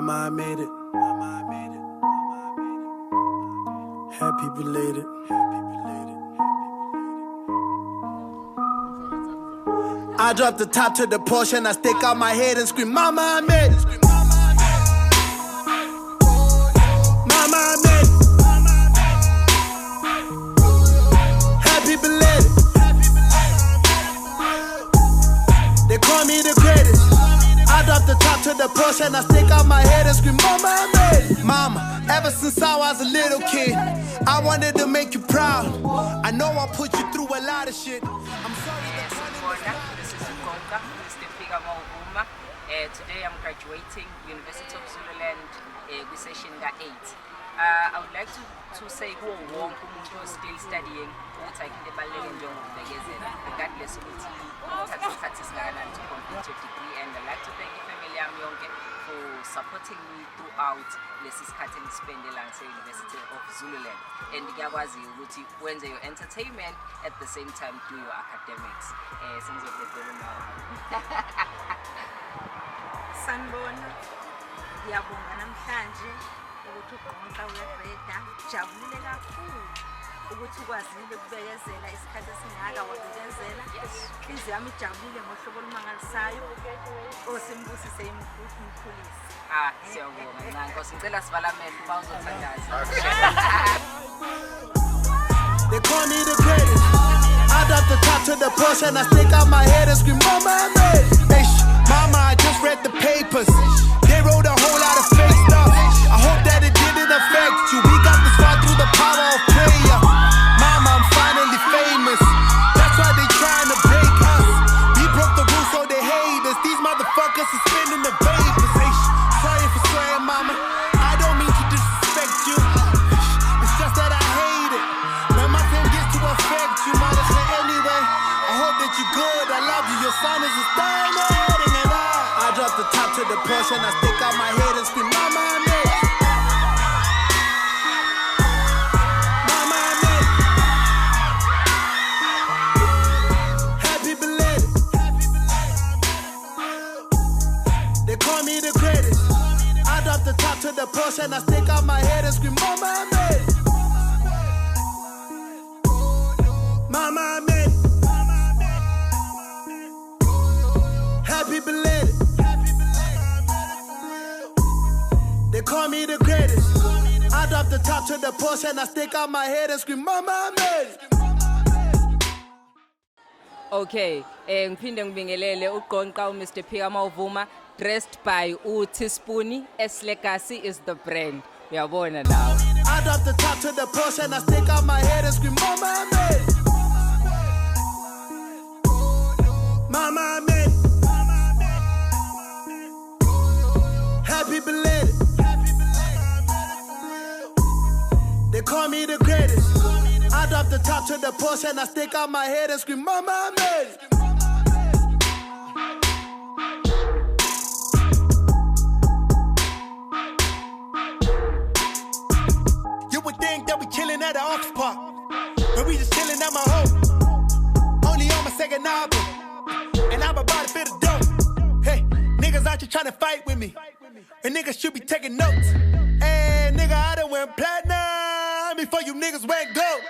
Mama, I made it. Mama, I made it. Happy belated. Happy belated. I drop the top to the Porsche and I stick out my head and scream, Mama, I made it. Mama, I made it. Happy belated. They call me the greatest. I drop the top to the Porsche and I stick out my head and scream, Mama, I made it. Mama, ever since I was a little kid, I wanted to make you proud. I know I put you through a lot of shit. I'm sorry that This is Ugonka, Mr. Pigamo Uma. Today I'm graduating University of Zululand with session 8. I would like to say who is still studying, regardless of to complete your degree, and I'd like to thank the family Amyonke for supporting me throughout Lesis Cutting Spendelanse University of Zululand. And Gagwazi Uguti when your entertainment at the same time do your academics. Sanibona, ngiyabonga namhlanje ukuthi uGqonqa uyagreda. Jabulile kakhulu ukuthi ukwazile ukubekezela isikhathi esingaka wabekezela. Inhliziyo yami ijabulile ngohlobo olumangalisayo. Osimbusise imkhulisi. Siyabonga nanko sicela sivalamele bawuzothandaza. They call me the greatest. I drop the top to the Porsche and I stick out my head and scream, Mama, I made it. Hey, Mama, I just read the papers. They wrote a whole lot of fake stuff. I hope that it didn't affect you. We got this far through the power of prayer. Mama, I'm finally famous. That's why they trying to break us. We broke the rules so they hate us. These motherfuckers are spinning the vapors. Hey, sorry for swearing, Mama. I don't mean to disrespect you. It's just that I hate it. When my fame gets to affect you, mother. Anyway, I hope that you're good. I love you. Your son is a star. I drop the top to the Porsche and I stick out my head and scream, Mama, I made it. Mama, I made it. Happy belated. They call me the greatest. I drop the top to the Porsche and I stick out my head and scream, Mama, I made it. Mama, I made it. Happy belated. They call me the greatest. I drop the top to the Porsche and I stick out my head and scream, Mama, I made it. Okay, ngiphinde ngibingelele uGqonqa Mr. Pigamo Vuma, dressed by Teaspoon. S Legacy is the brand. Uyabona now. I drop the top to the Porsche and I stick out my head and scream, Mama, I made it. Mama, I made it. Happy belated. They call me the greatest. I drop the top to the Porsche and I stick out my head and scream, Mama, I made it. You would think that we chillin' at the Ox Park, but we just chillin' at my home. Only on my second album, and I'm about to fit a dope. Hey, niggas out here tryna fight with me, and niggas should be taking notes. Hey, nigga, I done went platinum before you niggas went gold.